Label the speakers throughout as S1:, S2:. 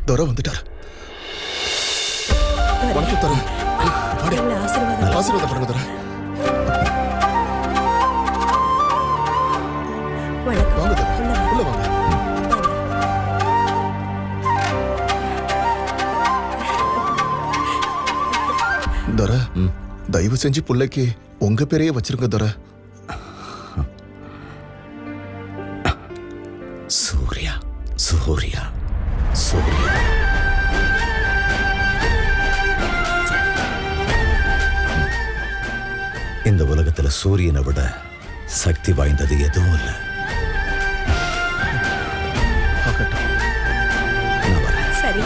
S1: Torah வந்துட்டார். வணக்கம் Torah. ஆசீர்வாதம் பண்ணுங்க தோரா. வாங்க தோரா, உள்ள வாங்க. தோரா, தயவு செஞ்சு பிள்ளைக்கு உங்க பேரையே வச்சிருங்க தோரா.
S2: சூர்யா சூர்யா சூர்யா. இந்த உலகத்துல சூரியனை விட சக்தி வாய்ந்தது எதுவும் இல்லை. நான் வரேன்.
S1: சரி.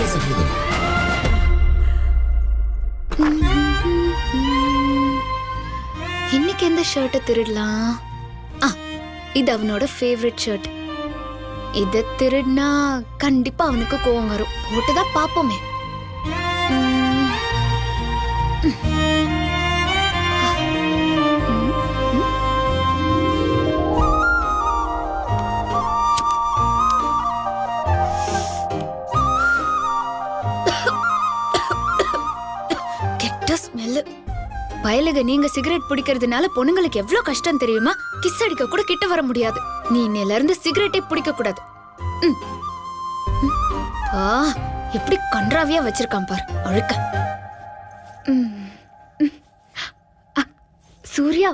S3: இன்னைக்கு எந்த ஷர்ட்டை திருடலாம்? இது அவனோட ஃபேவரட் ஷர்ட். இதை திருடினா கண்டிப்பா அவனுக்கு கோவம் வரும். போட்டுதான் பாப்போமே. கெட்ட ஸ்மெல். பயலுக, நீங்க சிகரெட் பிடிக்கிறதுனால பொண்ணுங்களுக்கு எவ்வளவு கஷ்டம் தெரியுமா? கிஸ் அடிக்க கூட கிட்ட வர முடியாது. நீ இன்னையில இருந்து சிகரெட்டே பிடிக்க கூடாது. எப்படி கன்றாவியா வச்சிருக்கான் பார், அழுக்க. சூர்யா,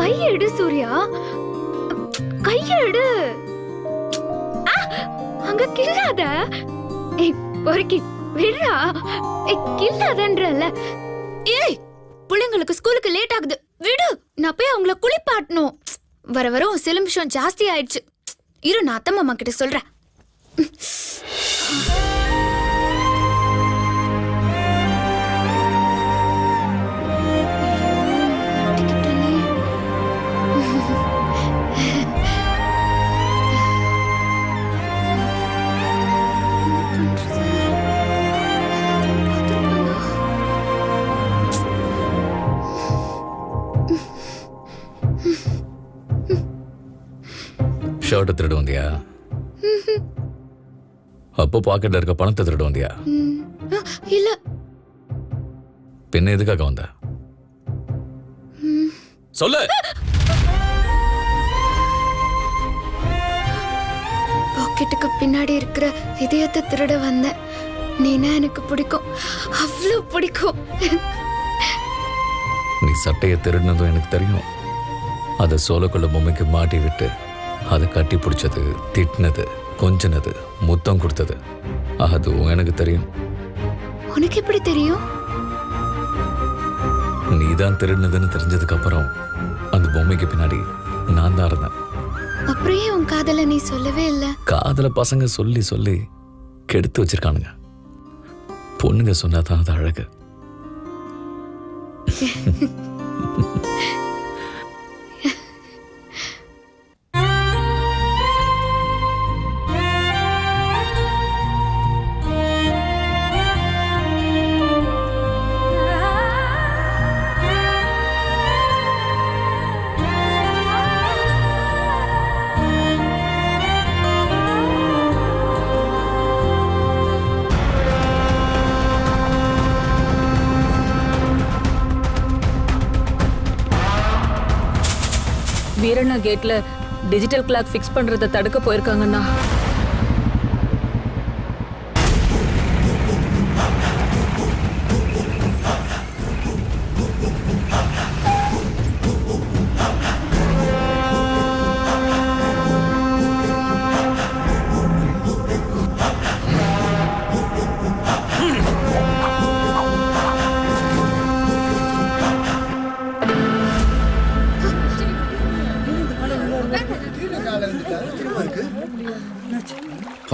S3: கையெடு. சூர்யா, கையெடு. அங்க கில்லாத. பொறுக்கி விடுறா. கில்லாதன்றல. ஏய், பிள்ளைங்களுக்கு ஸ்கூலுக்கு லேட் ஆகுது, விடு. நான் போய் அவங்கள குளிப்பாட்டணும். வர வர சிலம்பிஷம் ஜாஸ்தி ஆயிடுச்சு. இரு, நான் அத்தை மாமா கிட்ட சொல்றேன்.
S4: ஷர்ட்டை திருட வந்தியா? அப்போ பாக்கெட்ல இருக்க பணத்தை திருட வந்தியா?
S3: இல்ல.
S4: பின்ன எதுக்காக வந்த? சொல்லு.
S3: பாக்கெட்டுக்கு பின்னாடி இருக்கிற இதயத்தை திருட வந்தேன். நீனா எனக்கு பிடிக்கும், அவ்வளவு பிடிக்கும்.
S4: நீ சட்டையை திருடினதும் எனக்கு தெரியும். அதை சோளக்குள்ள பொம்மைக்கு மாட்டி விட்டு அதை கட்டி பிடிச்சது, திட்டினது, கொஞ்சினது, முத்தம் கொடுத்தது, அதுவும் எனக்கு தெரியும்.
S3: உனக்கு எப்படி தெரியும்?
S4: நீதான் திருடினதுன்னு தெரிஞ்சதுக்கு அப்புறம் அந்த பொம்மைக்கு பின்னாடி நான் தான் இருந்தேன்.
S3: அப்படியே உன் காதல நீ சொல்லவே இல்லை.
S4: காதல பசங்க சொல்லி சொல்லி கெடுத்து வச்சிருக்கானுங்க. பொண்ணுங்க சொன்னாதான் அது அழகு.
S5: வீரண்ணா கேட்ல டிஜிட்டல் கிளாக் ஃபிக்ஸ் பண்றத தடுக்க போயிருக்காங்கண்ணா.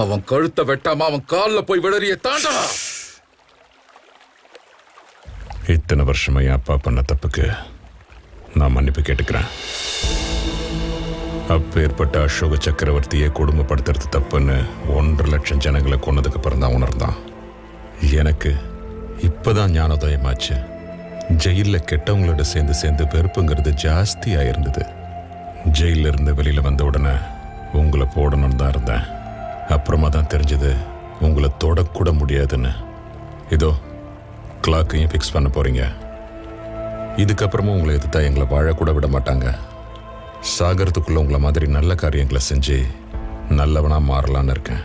S6: அவன் கழுத்தை வெட்டாம அவன் கால்ல போய் விடறிய தாண்டா.
S7: இத்தனை வருஷமா என் அப்பா பண்ண தப்புக்கு நான் மன்னிப்பு கேட்டுக்கிறேன். அப்பேற்பட்ட அசோக சக்கரவர்த்தியை குடும்பப்படுத்துறது தப்புன்னு 1.5 லட்சம் ஜனங்களை கொன்னதுக்கு அப்புறம் தான் உணர்ந்தான். எனக்கு இப்பதான் ஞானோதயமாச்சு. ஜெயில கெட்டவங்களோட சேர்ந்து சேர்ந்து வெறுப்புங்கிறது ஜாஸ்தியா இருந்தது. ஜெயில இருந்து வெளியில வந்த உடனே உங்களை போடணும்னு தான் இருந்தேன். அப்புறமா தான் தெரிஞ்சது உங்களை தொடக்கூட முடியாதுன்னு. இதோ கிளாக்கையும் ஃபிக்ஸ் பண்ண போறீங்க. இதுக்கப்புறமும் உங்களை எதிர்த்தா எங்களை வாழக்கூட விட மாட்டாங்க. சாகரத்துக்குள்ள உங்களை மாதிரி நல்ல காரியங்களை செஞ்சு நல்லவனா மாறலான்னு இருக்கேன்.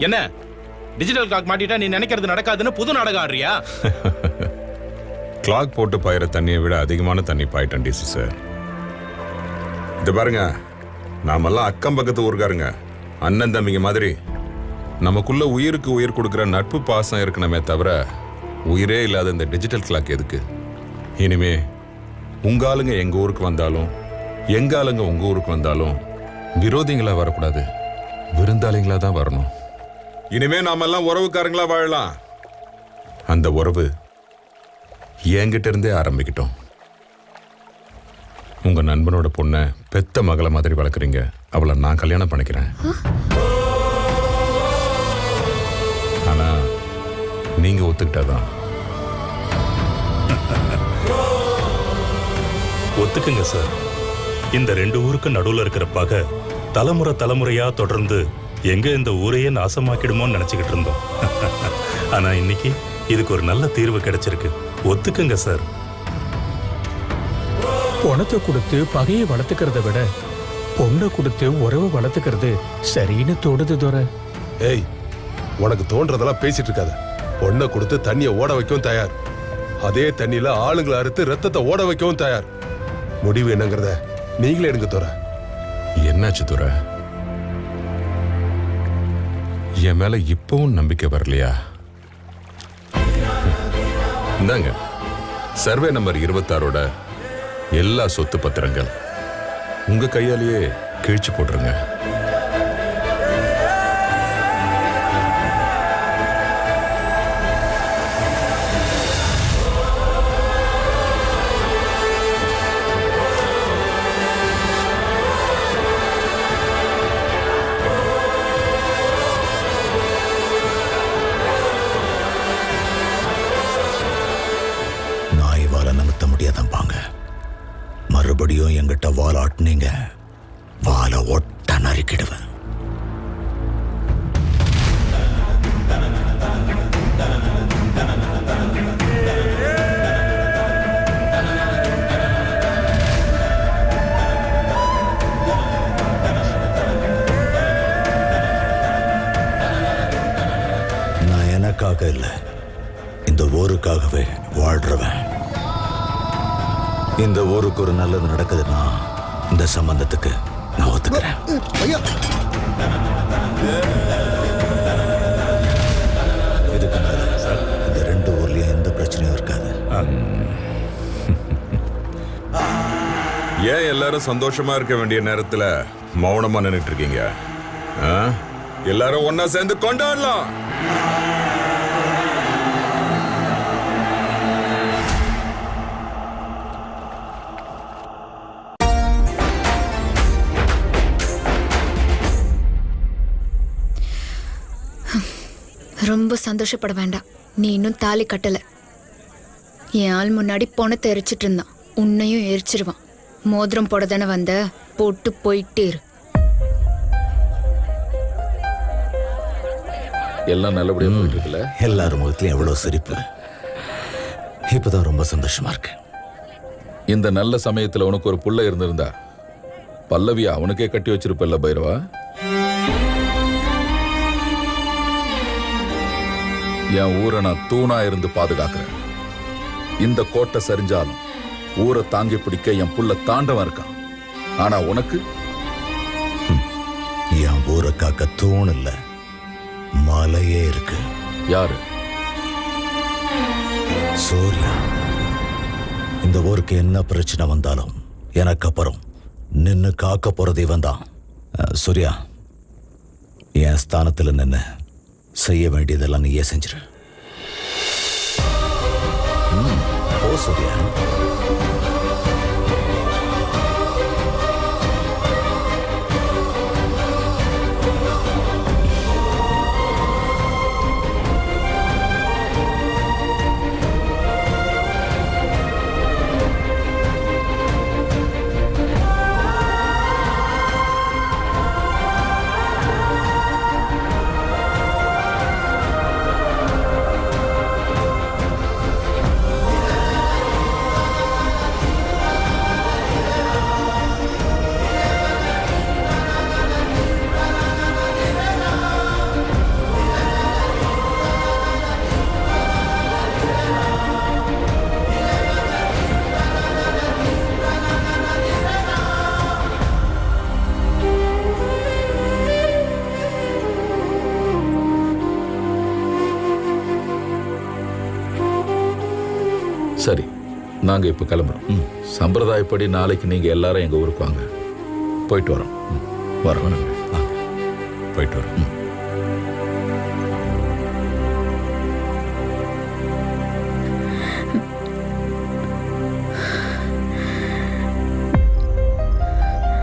S8: என்ன டிஜிட்டல் கிளாக் மாட்டிட்டா நீ நினைக்கிறது நடக்காதுன்னு புது நாடகம் ஆடுறியா?
S7: கிளாக் போட்டு பாயிற தண்ணியை விட அதிகமான தண்ணி பாயிட்டேன் டிசி சார். இது பாருங்க, நாமெல்லாம் அக்கம் பக்கத்து ஊருக்காருங்க, அண்ணன் தம்பிங்க மாதிரி. நமக்குள்ள உயிருக்கு உயிர் கொடுக்குற நட்பு பாசம் இருக்கணுமே தவிர உயிரே இல்லாத இந்த டிஜிட்டல் கிளாக் எதுக்கு? இனிமே உங்க ஆளுங்க எங்க ஊருக்கு வந்தாலும் எங்க ஆளுங்க உங்க ஊருக்கு வந்தாலும் விரோதிங்களா வரக்கூடாது, விருந்தாளிங்களா தான் வரணும். இனிமே நாமெல்லாம் உறவுக்காரங்களா வாழலாம். அந்த உறவு என்கிட்ட இருந்தே ஆரம்பிக்கிட்டோம். உங்க நண்பனோட பொண்ணை பெத்த மகளை மாதிரி வளர்க்குறீங்க. அவளை நான் கல்யாணம் பண்ணிக்கிறேன். ஆனா நீங்க ஒத்துக்கிட்டாதான்.
S9: ஒத்துக்குங்க சார். இந்த 2 ஊருக்கு நடுவுல இருக்கிற பகை தலைமுறை தலைமுறையா தொடர்ந்து எங்க இந்த ஊரையே நாசமாக்கிடுமோன்னு நினைச்சுக்கிட்டு இருந்தோம். ஆனா இன்னைக்கு இதுக்கு ஒரு நல்ல தீர்வு கிடைச்சிருக்கு. ஒத்துக்குங்க சார்.
S10: பணத்தை கொடுத்து பகையை வளர்த்துக்கிறத விட பொண்ணை கொடுத்து உறவை வளர்த்துக்கிறது சரின்னு தோடுது துரை.
S11: ஏய், உனக்கு தோன்றதெல்லாம் பேசிட்டு இருக்காத. பொண்ணை கொடுத்து தண்ணியை ஓட வைக்கவும் தயார், அதே தண்ணியில ஆளுங்களை அறுத்து ரத்தத்தை ஓட வைக்கவும் தயார். முடிவு என்னங்கிறத நீங்களே எடுங்க துரை.
S7: என்னாச்சு துரை? என் மேல இப்பவும் நம்பிக்கை வரலையா? இந்தாங்க சர்வே நம்பர் 26ஓட எல்லா சொத்து பத்திரங்கள் உங்க கையாலேயே கிழிச்சு போட்டுருங்க.
S2: நாய் வாழ நகர்த்த முடியாதான் பாங்க. மறுபடியும் எங்கிட்ட வால் ஆட்டினீங்க, வாழை ஒட்ட நறுக்கிடுவேன். நான் எனக்காக இல்லை, இந்த ஊருக்காகவே வாழ்றவன். இந்த ஊருக்கு ஒரு நல்லது நடக்குதுன்னா இந்த சம்பந்தத்துக்கு நான் ஒத்துக்கிறேன். இதுக்கு மேல இந்த 2 ஊர்லயும் எந்த பிரச்சனையும் இருக்காது.
S7: ஏன் எல்லாரும் சந்தோஷமா இருக்க வேண்டிய நேரத்துல மௌனமா நின்னுட்டு இருக்கீங்க? எல்லாரும் ஒன்னா சேர்ந்து கொண்டாடலாம்.
S3: ரொம்ப சந்தோஷப்பட வேண்டாம். நீ இன்னும் தாலி கட்டல. என் ஆள் முன்னாடி பணத்தை எரிச்சிட்டு இருந்தான், உன்னையும் எரிச்சிருவான். மோதிரம் போட தானே வந்த, போட்டு போயிட்டே இரு.
S6: எல்லாம் நல்லபடியா போயிட்டு இருக்குல்ல?
S2: எல்லாரும் முகத்திலும் எவ்வளவு சிரிப்பு. இப்பதான் ரொம்ப சந்தோஷமா இருக்கு.
S6: இந்த நல்ல சமயத்துல உனக்கு ஒரு புள்ள இருந்திருந்தா பல்லவி அவனுக்கே கட்டி வச்சிருப்பல்ல பைரவா. என் ஊரை நான் தூணா இருந்து பாதுகாக்கிறேன். இந்த கோட்டை சரிஞ்சாலும் ஊரை தாங்கி பிடிக்க என் புள்ள தாண்டவன் இருக்கான். ஆனா உனக்கு
S2: என் ஊரை காக்க தூண் இல்ல, மலையே இருக்கு.
S6: யாரு?
S2: சூர்யா. இந்த ஊருக்கு என்ன பிரச்சனை வந்தாலும் எனக்கு அப்புறம் நின்னு காக்க போறது இவன் தான். சூர்யா, என் ஸ்தானத்துல நின்னு செய்ய வேண்டியதெல்லாம் நீயே செஞ்சிரு. போ சூர்யா.
S6: சரி, நாங்க இப்ப கிளம்புறோம். சம்பிரதாயப்படி நாளைக்கு நீங்க எல்லாரும் எங்க ஊருக்கு வாங்க. போயிட்டு வரோம். வரோம்.
S7: போயிட்டு வரோம்.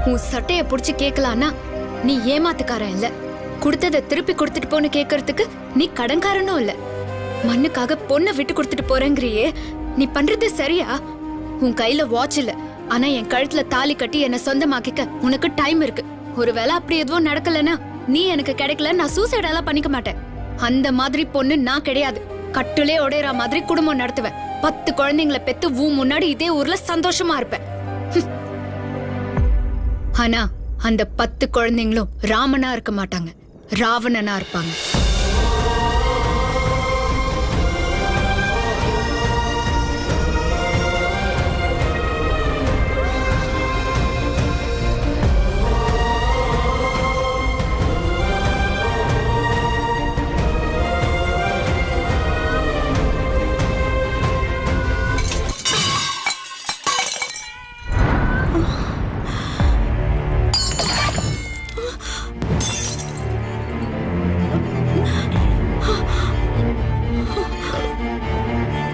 S3: உன் சட்டைய புடிச்சு கேட்கலான்னா நீ ஏமாத்துக்காரன் இல்ல. கொடுத்ததை திருப்பி கொடுத்துட்டு போன்னு கேட்கறதுக்கு நீ கடன்காரனும் இல்ல. மண்ணுக்காக பொண்ணை விட்டு கொடுத்துட்டு போறேங்கிறியே, நீ பண்றது சரியா? உன் கையில வாட்ச் இல்ல, ஆனா என் கழுத்துல தாலி கட்டி என்ன சொந்தமாக்கிக்க உனக்கு டைம் இருக்கு. ஒருவேளை அப்படி எதுவும் நடக்கலன்னா நீ எனக்கு கிடைக்கல, நான் சூசைடெல்லாம் பண்ணிக்க மாட்டேன். அந்த மாதிரி பொண்ணு நான் கிடையாது. கட்டுலே உடையற மாதிரி குடும்பம் நடத்துவேன். 10 குழந்தைங்களை பெத்து முன்னாடி இதே ஊர்ல சந்தோஷமா இருப்பேன். ஆனா அந்த 10 குழந்தைங்களும் ராமனா இருக்க மாட்டாங்க, ராவணனா இருப்பாங்க.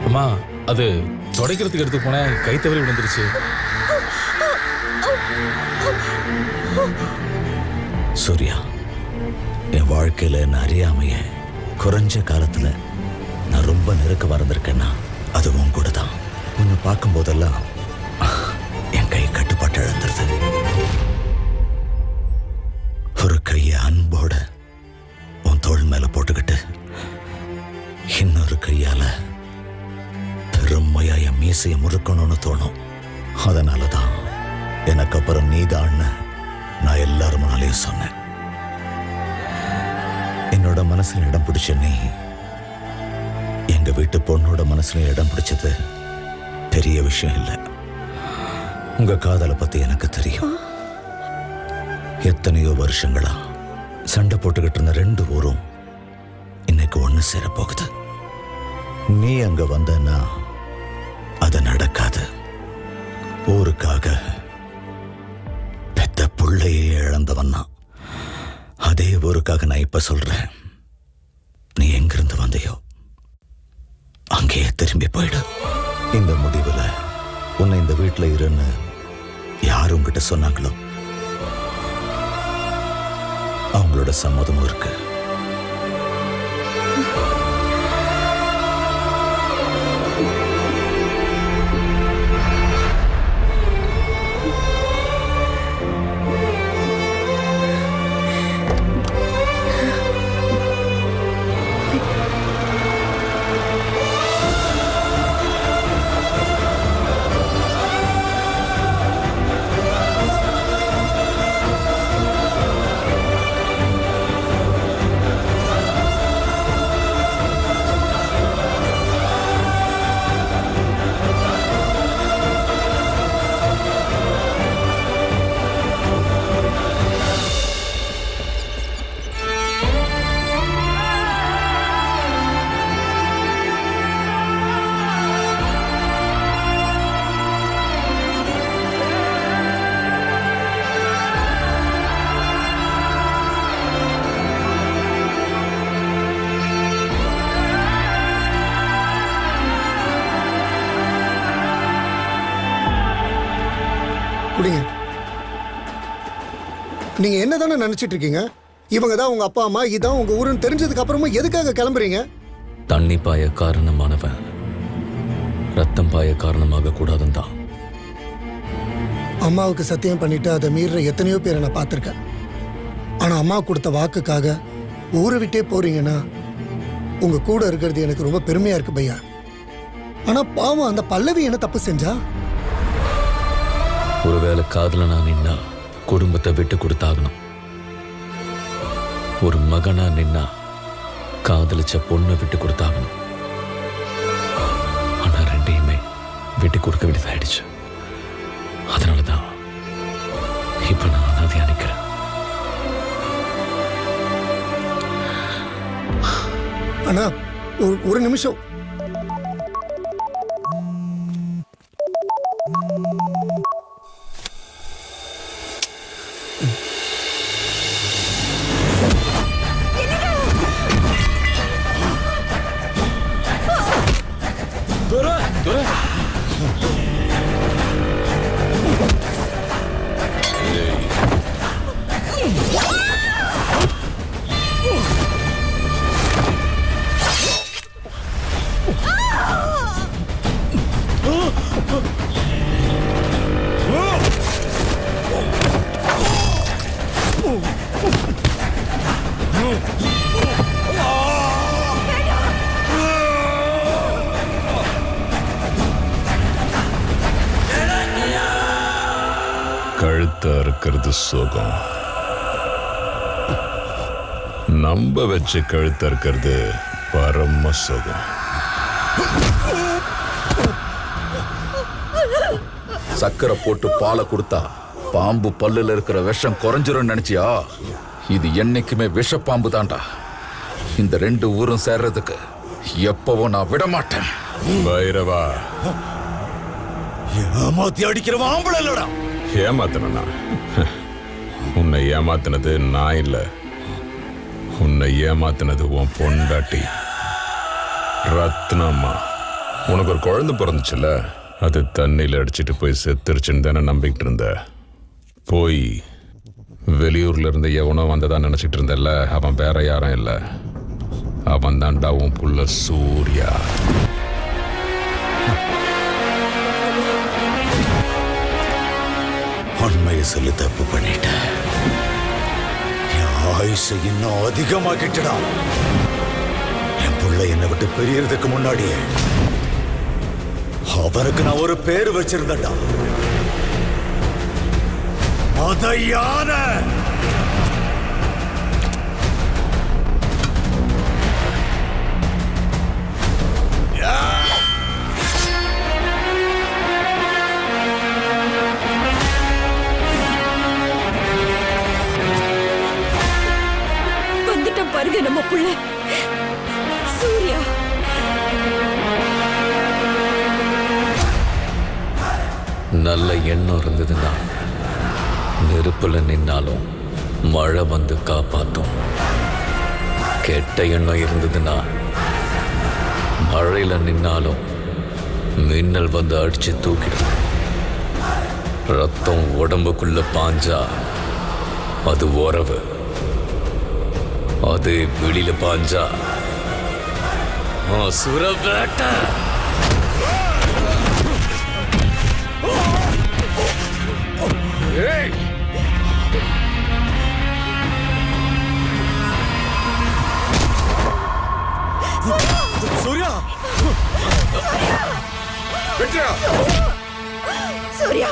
S8: அம்மா, அது துடைக்கிறதுக்கு எடுத்து போனேன், கை தவறி விழுந்துருச்சு.
S2: சூர்யா, என் வாழ்க்கையில என்ன அறியாமைய குறைஞ்ச காலத்துல நான் ரொம்ப நெருக்க வந்திருக்கேன்னா அது உன் கூட தான். உன்னை பார்க்கும் போதெல்லாம் என் கை கட்டுப்பாட்டு இழந்துருது. ஒரு கைய அன்போட உன் தோள் மேல போட்டுக்கிட்டு இன்னொரு கையால பெருமையா என் மீசையை முறுக்கணும்னு தோணும். அதனாலதான் எனக்கு அப்புறம் நீதான்னு நான் எல்லாரும் முன்னாலேயும் சொன்னேன். என்னோட மனசுல இடம் பிடிச்ச நீ எங்க வீட்டு பொண்ணோட மனசுல இடம் பிடிச்சது பெரிய விஷயம் இல்லை. உங்க காதலை பத்தி எனக்கு தெரியும். எத்தனையோ வருஷங்களா சண்டை போட்டுக்கிட்டு இருந்த 2 ஊரும் இன்னைக்கு ஒண்ணு சேர போகுது. நீ அங்க வந்தன்னா அது நடக்காது. ஊருக்காக பெத்த புள்ளையே இழந்தவன் தான். அதே ஊருக்காக நான் இப்ப சொல்றேன், நீ எங்கிருந்து வந்தையோ அங்கேயே திரும்பி போயிடு. இந்த முடிவுல உன்னை இந்த வீட்டுல இருன்னு யார் உங்ககிட்ட சொன்னாங்களோ அவங்களோட சம்மதமும் இருக்கு.
S12: குடிங்க. நீங்க என்னதானே நினைச்சிட்டு இருக்கீங்க? இவங்க தான் உங்க அப்பா அம்மா, இதான் உங்க ஊருன்னு தெரிஞ்சதுக்கு அப்புறமும் எதுக்காக கிளம்புறீங்க?
S4: தண்ணி பாய காரணமானவன் ரத்தம் பாய காரணமாக கூடாதுன்னு தான்.
S12: அம்மாவுக்கு சத்தியம் பண்ணிட்டு அதை மீற எத்தனையோ பேரை நான் பார்த்துருக்கேன். ஆனா அம்மா கொடுத்த வாக்குக்காக ஊரை விட்டே போறீங்கன்னா உங்க கூட இருக்கிறது எனக்கு ரொம்ப பெருமையா இருக்கு பையா. ஆனா பாவம் அந்த பல்லவி என்ன தப்பு செஞ்சா?
S4: ஒருவேளை காதலனா நின்னா குடும்பத்தை விட்டு கொடுத்தாகணும். ஒரு மகனா நின்னா காதலிச்ச பொண்ணை விட்டு கொடுத்தாகணும். ஆனா ரெண்டையுமே விட்டு கொடுக்க வேண்டியதாயிடுச்சு. அதனாலதான் இப்ப நான் அனாதையா நிக்கிறேன்.
S12: அண்ணா ஒரு நிமிஷம்.
S7: கழுத்தா இருக்கிறது சுகம், நம்ப வச்சு கழுத்தா இருக்கிறது பரம சுகம்.
S6: சக்கரை போட்டு பாலை கொடுத்தா பாம்பு பல்லுல இருக்கிற விஷம் குறைஞ்சிரும் நினைச்சியா? இது என்னைக்குமே விஷ பாம்பு தான்டா. இந்த ரெண்டு ஊரும் சேர்றதுக்கு எப்பவும் நான் விட மாட்டேன்.
S7: பைரவா,
S2: ஏமாத்தி அடிக்கிறவன் ஆம்பளை இல்லடா.
S7: ஏமாத்தனா? உன்னை ஏமாத்தினது நான் இல்ல, உன்னை ஏமாத்தினது உன் பொண்டாட்டி ரத்னம்மா. உனக்கு ஒரு குழந்தை பிறந்துச்சுல, அது தண்ணியில் அடிச்சிட்டு போய் செத்துருச்சுன்னு தானே நம்பிக்கிட்டு இருந்த. போய் வெளியூர்ல இருந்து எவனோ வந்ததா நினைச்சிட்டு இருந்தல்ல, அவன் வேற யாரும் இல்லை, அவன் தான்டா உன் புள்ள சூர்யா.
S2: உண்மையை சொல்லி தப்பு பண்ணிட்ட. என் ஆயுசை இன்னும் அதிகமாக்கிட்டடா. என் புள்ள என்னை விட்டு பிரியறதுக்கு முன்னாடியே அவனுக்கு நான் ஒரு பேர் வச்சிருந்தேன்டா. மதையான.
S5: வந்துட்டோம் பாருங்க நம்ம புள்ள சூர்யா.
S4: நல்ல எண்ணம் இருந்ததுன்னா நெருப்புல நின்னாலும் மழை வந்து காப்பாத்தும். கெட்ட எண்ணம் இருந்ததுன்னா மழையில நின்னாலும் மின்னல் வந்து அடிச்சு தூக்கிடும். ரத்தம் உடம்புக்குள்ள பாஞ்சா அது உறவு, அது வெளியில பாஞ்சா சுரவேட்டை.
S2: சூர்யா,
S5: சூர்யா,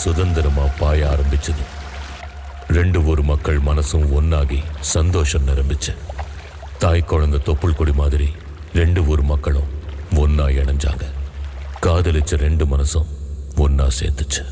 S4: சுதந்திரமா பாய ஆரம்பிச்சது. ரெண்டு ஊர் மக்கள் மனசும் ஒன்னாகி சந்தோஷம் நிரம்பிச்சு. தாய் குழந்தை தொப்புள் கொடி மாதிரி ரெண்டு ஊர் மக்களும் ஒன்னா இணைஞ்சாங்க. காதலிச்ச ரெண்டு மனசும் ஒன்னா சேர்ந்துச்சு.